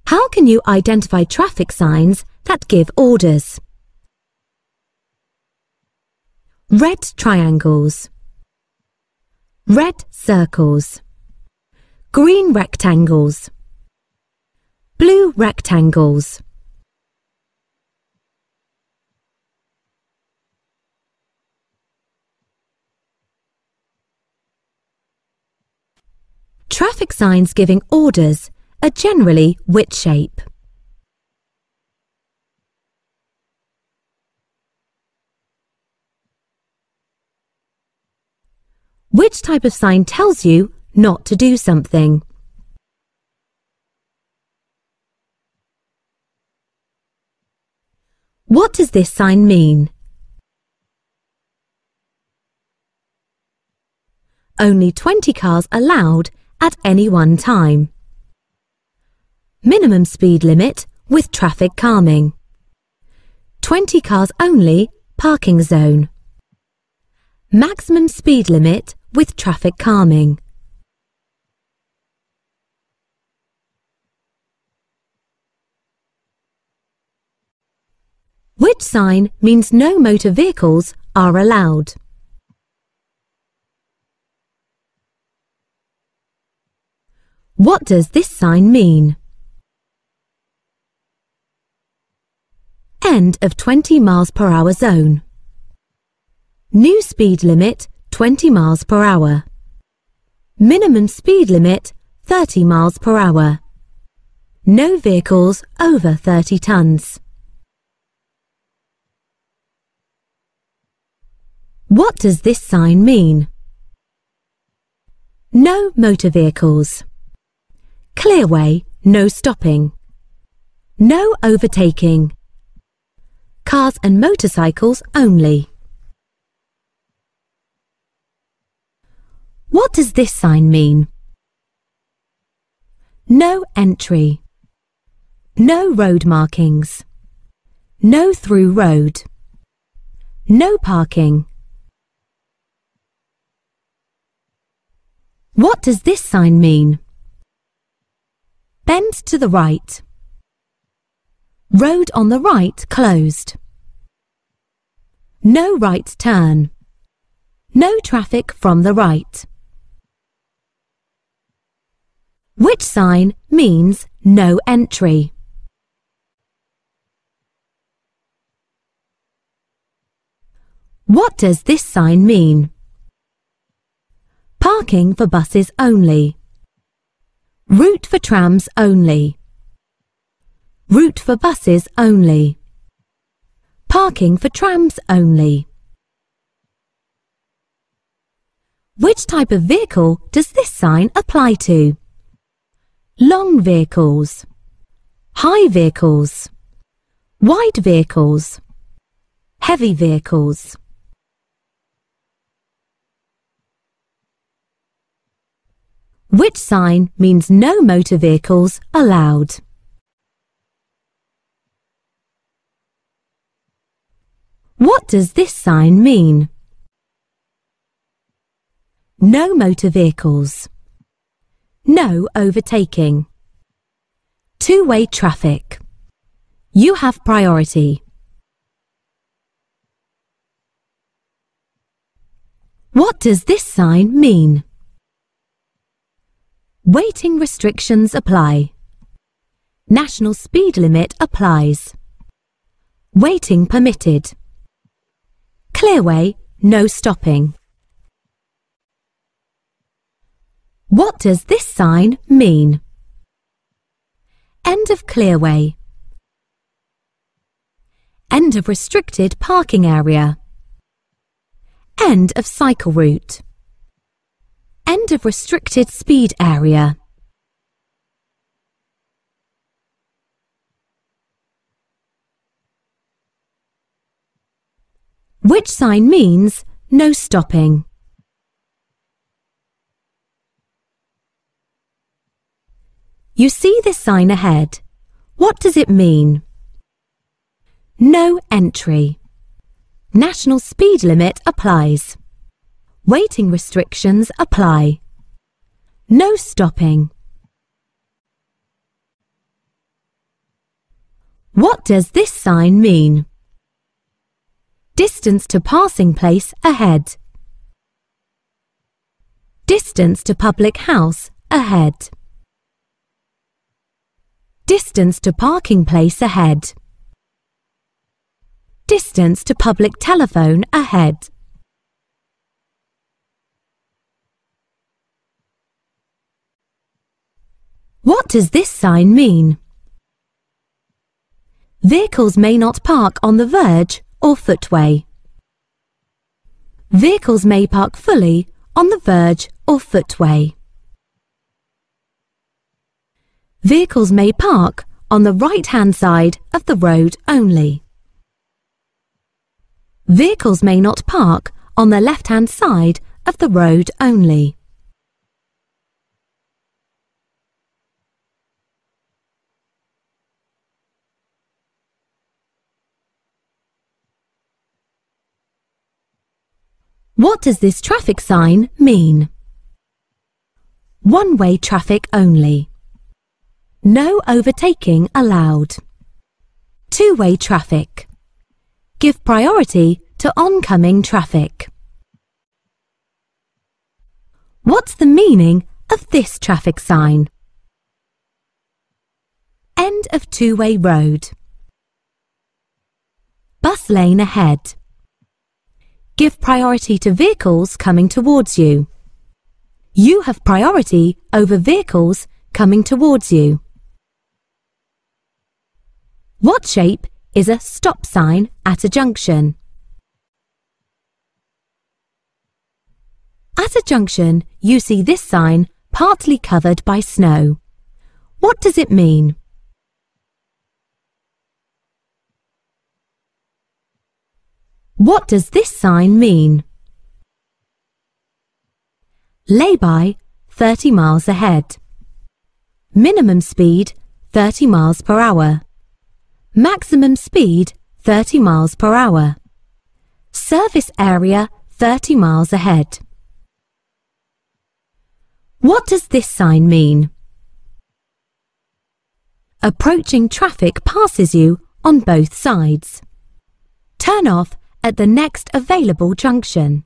How can you identify traffic signs that give orders? Red triangles, red circles, green rectangles, blue rectangles. Traffic signs giving orders are generally which shape? Which type of sign tells you not to do something? What does this sign mean? Only 20 cars allowed at any one time. Minimum speed limit with traffic calming. 20 cars only, parking zone. Maximum speed limit with traffic calming. Which sign means no motor vehicles are allowed? What does this sign mean? End of 20 miles per hour zone. New speed limit 20 miles per hour. Minimum speed limit 30 miles per hour. No vehicles over 30 tons. What does this sign mean? No motor vehicles. Clear way, no stopping. No overtaking. Cars and motorcycles only. What does this sign mean? No entry. No road markings. No through road. No parking. What does this sign mean? Bend to the right. Road on the right closed. No right turn. No traffic from the right. Which sign means no entry? What does this sign mean? Parking for buses only. Route for trams only. Route for buses only. Parking for trams only. Which type of vehicle does this sign apply to? Long vehicles, high vehicles, wide vehicles, heavy vehicles. Which sign means no motor vehicles allowed? What does this sign mean? No motor vehicles. No overtaking. Two-way traffic. You have priority. What does this sign mean? Waiting restrictions apply. National speed limit applies. Waiting permitted. Clearway, no stopping. What does this sign mean? End of clearway. End of restricted parking area. End of cycle route. End of restricted speed area. Which sign means no stopping? You see this sign ahead. What does it mean? No entry. National speed limit applies. Waiting restrictions apply. No stopping. What does this sign mean? Distance to passing place ahead. Distance to public house ahead. Distance to parking place ahead. Distance to public telephone ahead. What does this sign mean? Vehicles may not park on the verge or footway. Vehicles may park fully on the verge or footway. Vehicles may park on the right-hand side of the road only. Vehicles may not park on the left-hand side of the road only. What does this traffic sign mean? One-way traffic only. No overtaking allowed. Two-way traffic. Give priority to oncoming traffic. What's the meaning of this traffic sign? End of two-way road. Bus lane ahead. Give priority to vehicles coming towards you. You have priority over vehicles coming towards you. What shape is a stop sign at a junction? At a junction, you see this sign partly covered by snow. What does it mean? What does this sign mean? Lay-by 30 miles ahead. Minimum speed 30 miles per hour. Maximum speed 30 miles per hour. Service area 30 miles ahead. What does this sign mean? Approaching traffic passes you on both sides. Turn off at the next available junction.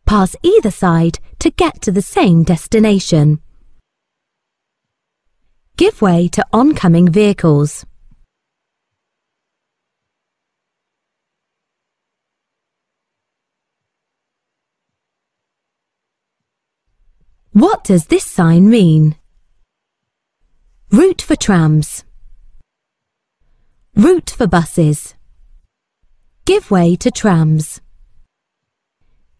Pass either side to get to the same destination. Give way to oncoming vehicles. What does this sign mean? Route for trams. Route for buses. Give way to trams.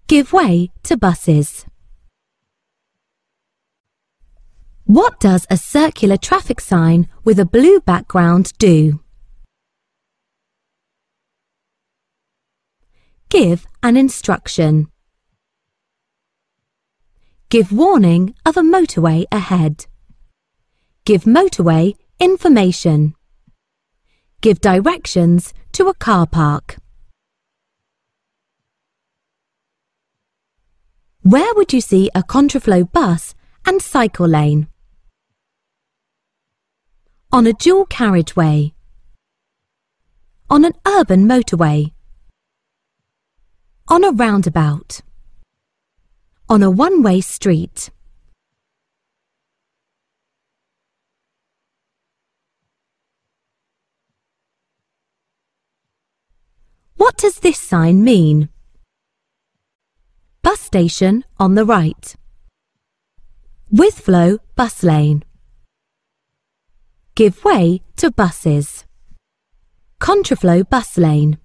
Give way to buses. What does a circular traffic sign with a blue background do? Give an instruction. Give warning of a motorway ahead. Give motorway information. Give directions to a car park. Where would you see a contraflow bus and cycle lane? On a dual carriageway. On an urban motorway. On a roundabout. On a one-way street. What does this sign mean? Bus station on the right. With flow bus lane. Give way to buses. Contraflow bus lane.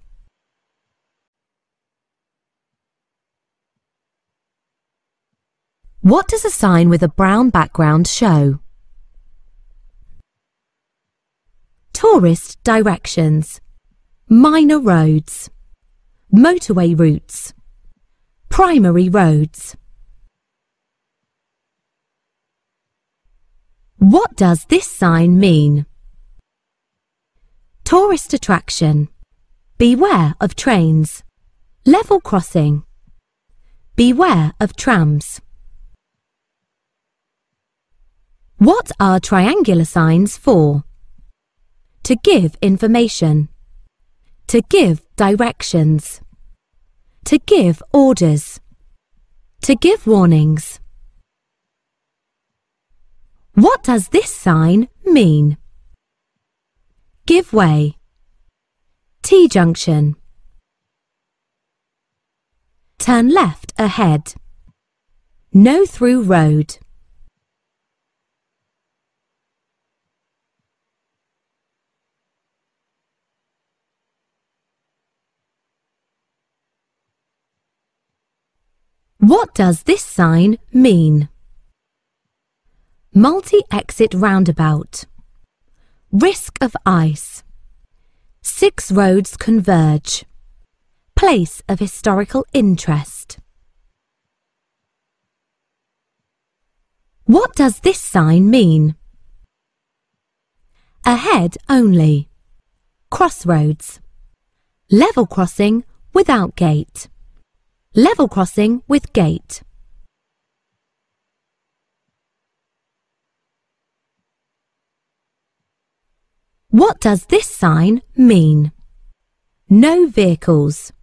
What does a sign with a brown background show? Tourist directions. Minor roads. Motorway routes. Primary roads. What does this sign mean? Tourist attraction. Beware of trains. Level crossing. Beware of trams. What are triangular signs for? To give information. To give directions. To give orders. To give warnings. What does this sign mean? Give way. T-junction. Turn left ahead. No through road. What does this sign mean? Multi-exit roundabout. Risk of ice. 6 roads converge. Place of historical interest. What does this sign mean? Ahead only. Crossroads. Level crossing without gate. Level crossing with gate. What does this sign mean? No vehicles.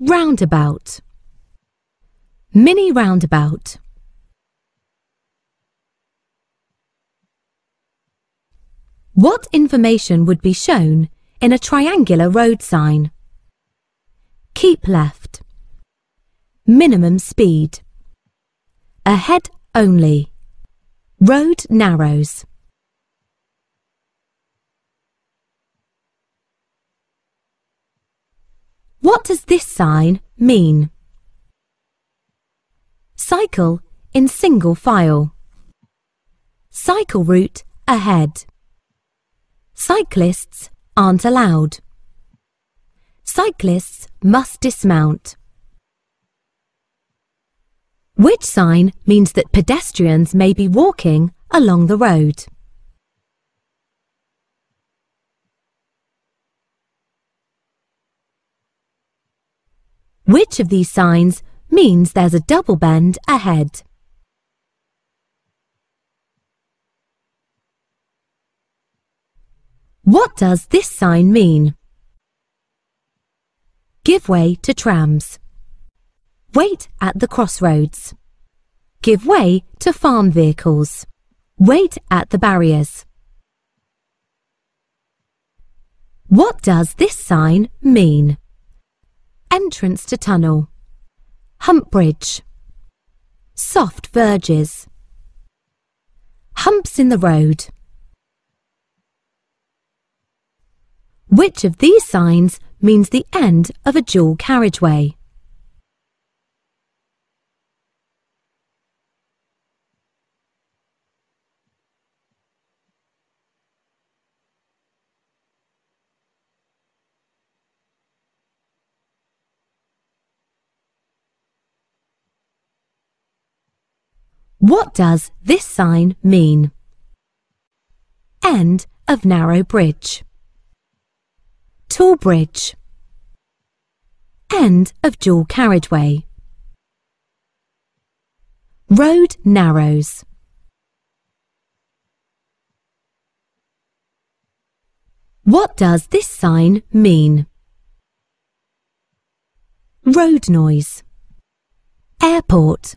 Roundabout. Mini roundabout. What information would be shown in a triangular road sign? Keep left. Minimum speed. Ahead only. Road narrows. What does this sign mean? Cycle in single file. Cycle route ahead. Cyclists aren't allowed. Cyclists must dismount. Which sign means that pedestrians may be walking along the road? Which of these signs means there's a double bend ahead? What does this sign mean? Give way to trams. Wait at the crossroads. Give way to farm vehicles. Wait at the barriers. What does this sign mean? Entrance to tunnel. Hump bridge. Soft verges. Humps in the road. Which of these signs means the end of a dual carriageway? What does this sign mean? End of narrow bridge. Tall bridge. End of dual carriageway. Road narrows. What does this sign mean? Road noise. Airport.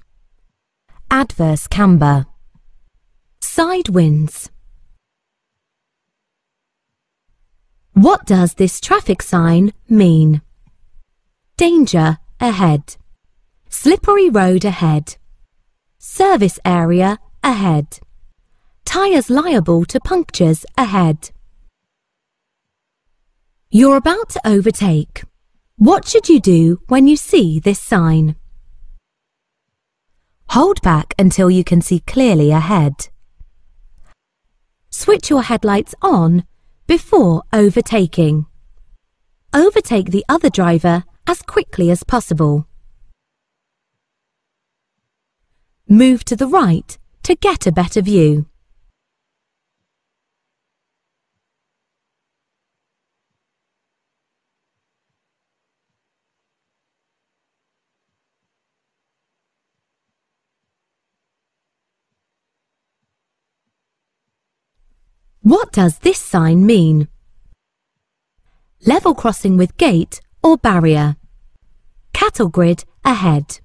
Adverse camber. Side winds. What does this traffic sign mean? Danger ahead. Slippery road ahead. Service area ahead. Tyres liable to punctures ahead. You're about to overtake. What should you do when you see this sign? Hold back until you can see clearly ahead. Switch your headlights on before overtaking. Overtake the other driver as quickly as possible. Move to the right to get a better view. What does this sign mean? Level crossing with gate or barrier. Cattle grid ahead.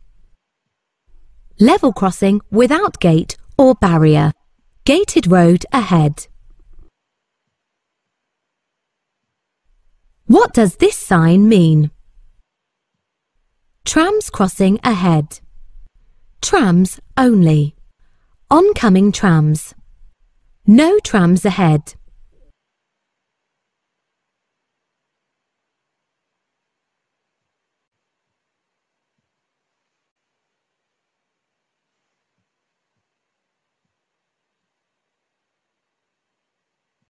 Level crossing without gate or barrier. Gated road ahead. What does this sign mean? Trams crossing ahead. Trams only. Oncoming trams. No trams ahead.